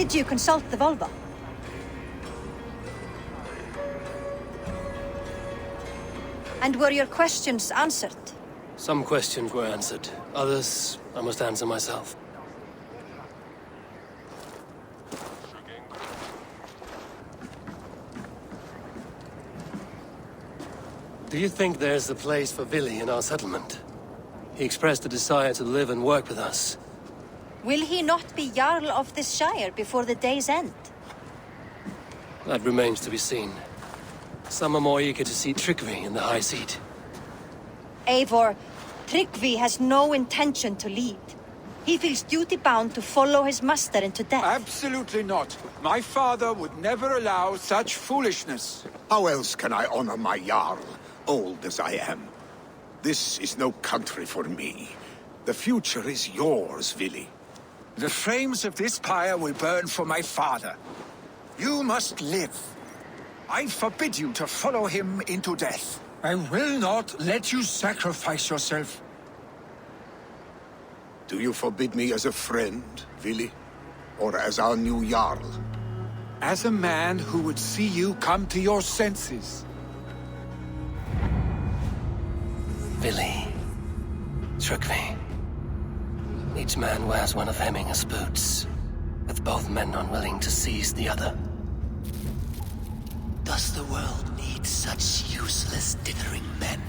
Did you consult the Volva? And were your questions answered? Some questions were answered. Others, I must answer myself. Do you think there's a place for Villi in our settlement? He expressed a desire to live and work with us. Will he not be Jarl of this Shire before the day's end? That remains to be seen. Some are more eager to see Trygve in the high seat. Eivor, Trygve has no intention to lead. He feels duty-bound to follow his master into death. Absolutely not. My father would never allow such foolishness. How else can I honor my Jarl, old as I am? This is no country for me. The future is yours, Villi. The flames of this pyre will burn for my father. You must live. I forbid you to follow him into death. I will not let you sacrifice yourself. Do you forbid me as a friend, Villi? Or as our new Jarl? As a man who would see you come to your senses. Villi. Trygve. Each man wears one of Hemminger's boots, with both men unwilling to seize the other. Does the world need such useless, dithering men?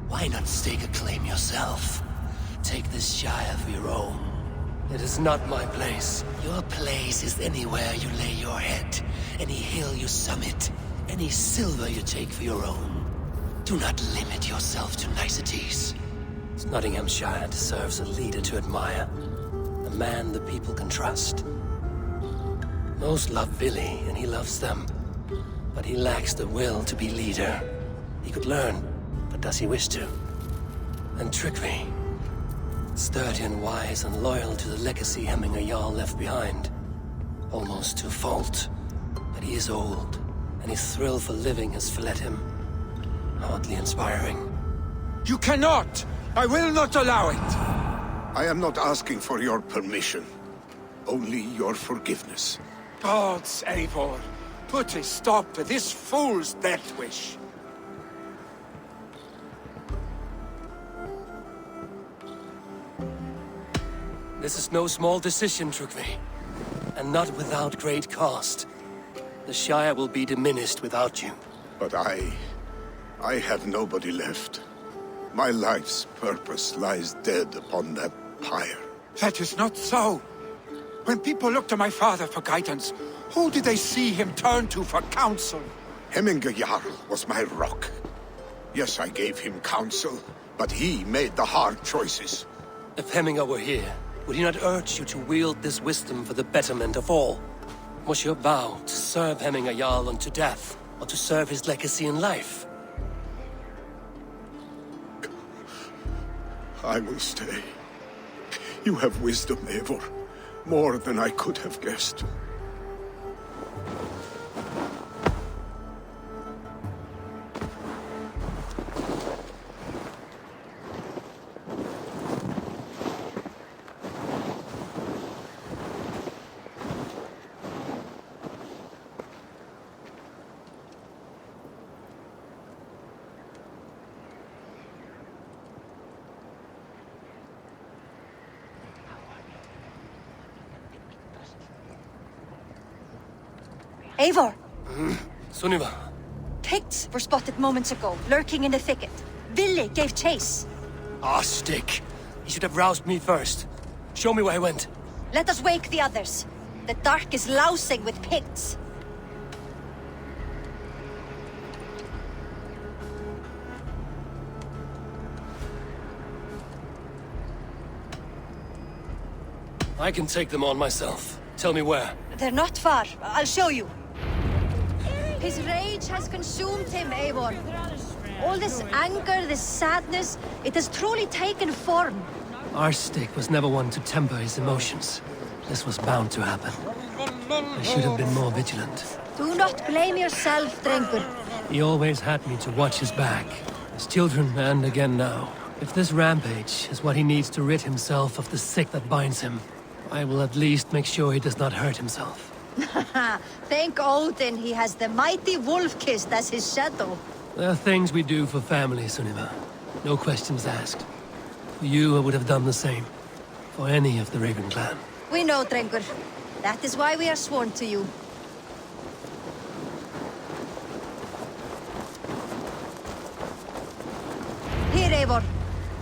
Why not stake a claim yourself? Take this Shire for your own. It is not my place. Your place is anywhere you lay your head, any hill you summit, any silver you take for your own. Do not limit yourself to niceties. Nottinghamshire deserves a leader to admire. A man the people can trust. Most love Villi, and he loves them. But he lacks the will to be leader. He could learn, but does he wish to? And Trygve, sturdy and wise and loyal to the legacy Hemminger Jarl left behind. Almost to a fault. But he is old, and his thrill for living has fled him. Hardly inspiring. You cannot! I will not allow it! I am not asking for your permission. Only your forgiveness. Gods, Eivor, put a stop to this fool's death wish. This is no small decision, Trygve. And not without great cost. The Shire will be diminished without you. But I have nobody left. My life's purpose lies dead upon that pyre. That is not so. When people look to my father for guidance, who did they see him turn to for counsel? Hemminger Jarl was my rock. Yes, I gave him counsel, but he made the hard choices. If Hemminger were here, would he not urge you to wield this wisdom for the betterment of all? Was your vow to serve Hemminger Jarl unto death, or to serve his legacy in life? I will stay. You have wisdom, Eivor. More than I could have guessed. Eivor! Sunniva. Picts were spotted moments ago, lurking in the thicket. Villi gave chase. Ah, stick. He should have roused me first. Show me where he went. Let us wake the others. The dark is lousing with Picts. I can take them on myself. Tell me where. They're not far. I'll show you. His rage has consumed him, Eivor. All this anger, this sadness, it has truly taken form. Our stick was never one to temper his emotions. This was bound to happen. I should have been more vigilant. Do not blame yourself, Drengur. He always had me to watch his back. As children, and again now. If this rampage is what he needs to rid himself of the sick that binds him, I will at least make sure he does not hurt himself. Thank Odin he has the mighty wolf-kissed as his shadow. There are things we do for family, Sunniva. No questions asked. For you, I would have done the same. For any of the Raven clan. We know, Drengur. That is why we are sworn to you. Here, Eivor.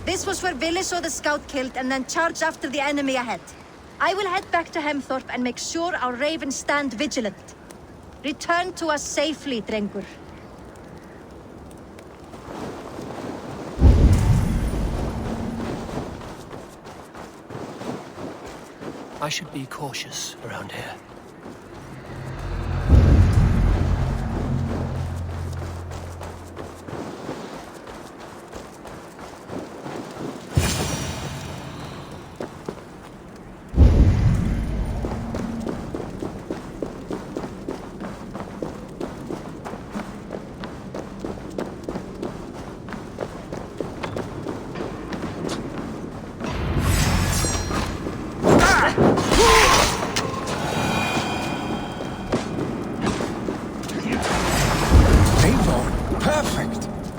This was where Villi saw the scout killed and then charged after the enemy ahead. I will head back to Hemthorpe and make sure our ravens stand vigilant. Return to us safely, Drengur. I should be cautious around here.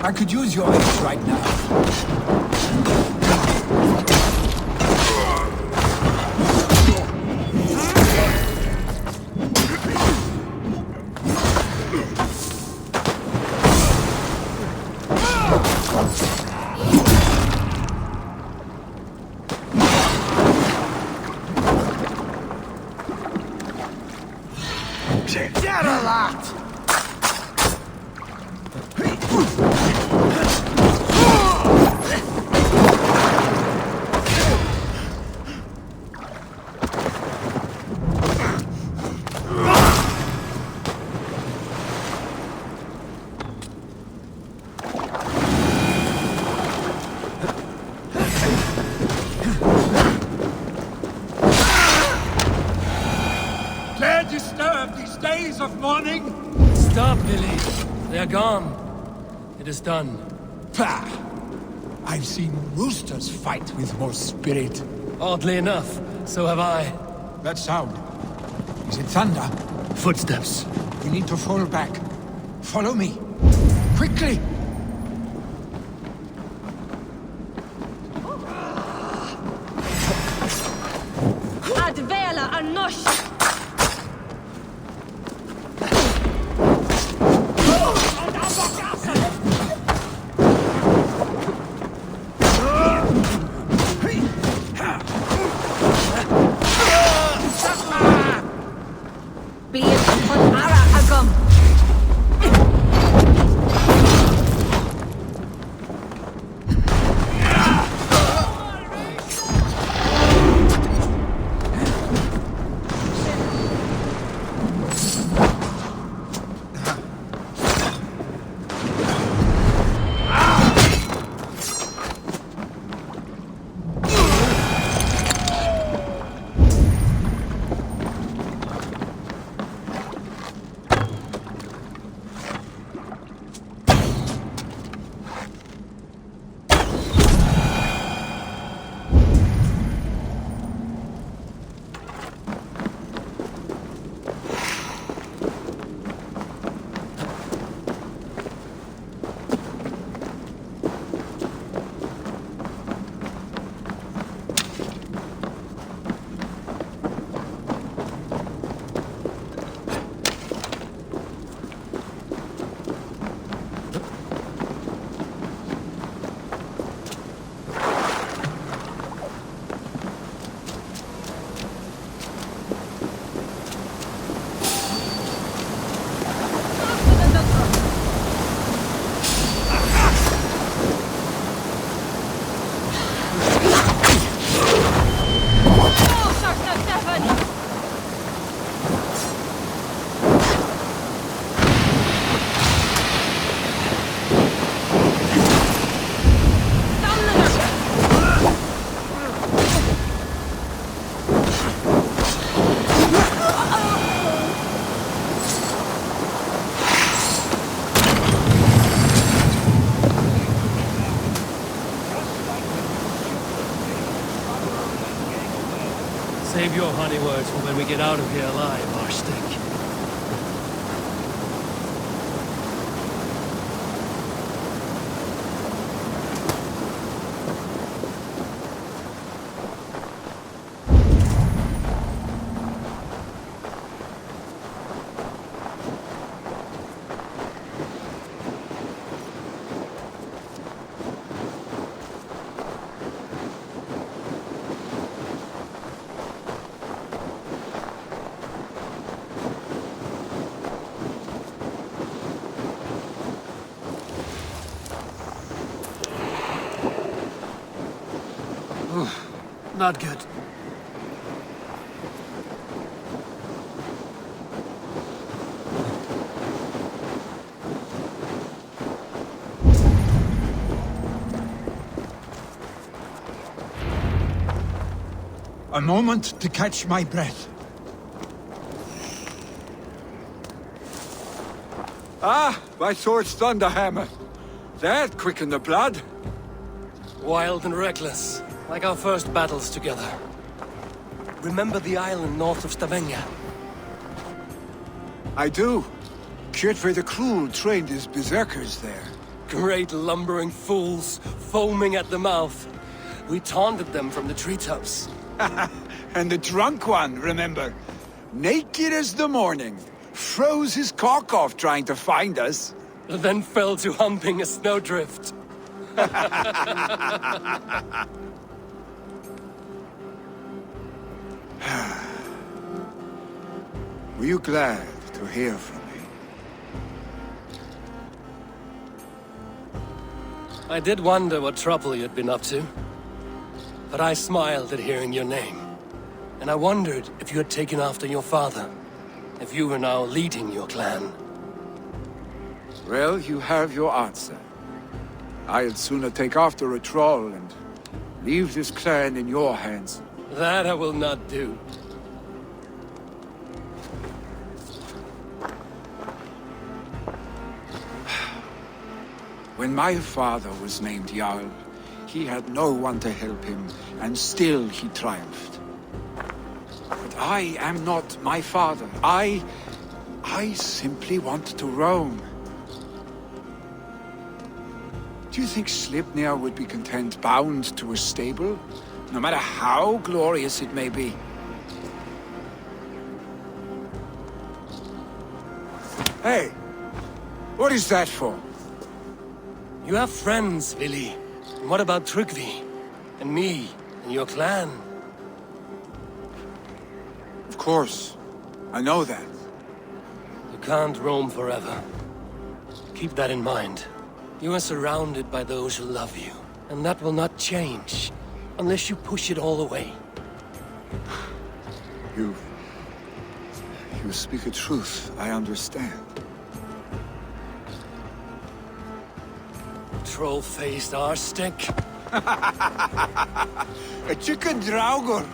I could use your aid right now. Get a lot! Of mourning? Stop, Villi. They are gone. It is done. Pah! I've seen roosters fight with more spirit. Oddly enough, so have I. That sound. Is it thunder? Footsteps. We need to fall back. Follow me. Quickly! Advela Anosh! save your honey words for when we get out of here alive, Arstick. Not good. A moment to catch my breath. Ah, my sword's thunderhammer. That quickened the blood. Wild and reckless, like our first battles together. Remember the island north of Stavanger? I do. Trygve the Cruel trained his berserkers there. Great lumbering fools, foaming at the mouth. We taunted them from the treetops. And the drunk one, remember? Naked as the morning. Froze his cock off trying to find us. Then fell to humping a snowdrift. Were you glad to hear from me? I did wonder what trouble you'd been up to. But I smiled at hearing your name. And I wondered if you had taken after your father. If you were now leading your clan. Well, you have your answer. I'd sooner take after a troll and leave this clan in your hands. That I will not do. When my father was named Jarl, he had no one to help him, and still he triumphed. But I am not my father. I simply want to roam. Do you think Sleipnir would be content bound to a stable, no matter how glorious it may be? Hey, what is that for? You have friends, Villi. And what about Trygve? And me? And your clan? Of course. I know that. You can't roam forever. Keep that in mind. You are surrounded by those who love you. And that will not change. Unless you push it all away. You speak a truth, I understand. Troll-faced arstick. A chicken draugur!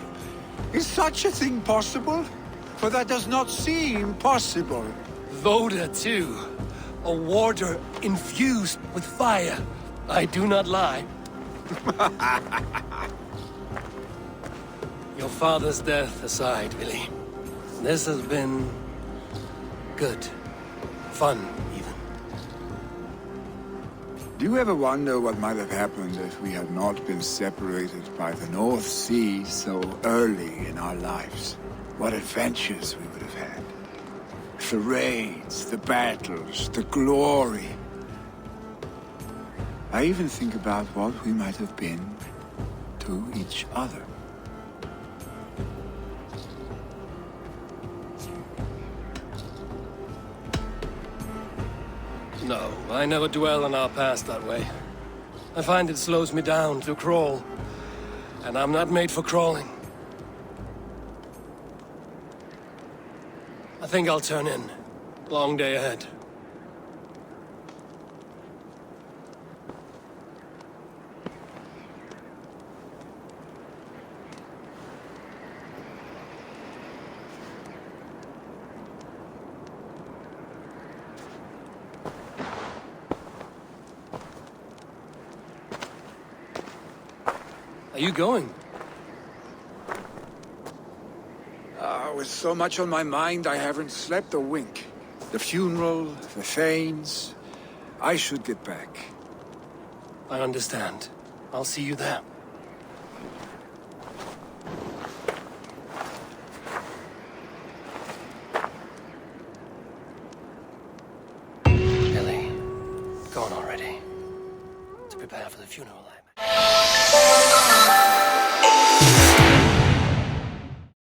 Is such a thing possible? For that does not seem possible. Voda, too. A warder infused with fire. I do not lie. Your father's death aside, Villi. This has been... good. Fun, even. Do you ever wonder what might have happened if we had not been separated by the North Sea so early in our lives? What adventures we would have had. The raids, the battles, the glory. I even think about what we might have been to each other. No, I never dwell on our past that way. I find it slows me down to crawl. And I'm not made for crawling. I think I'll turn in. Long day ahead. Are you going? With so much on my mind, I haven't slept a wink. The funeral, the Thanes... I should get back. I understand. I'll see you there. Villi, go on already. To prepare for the funeral, I imagine.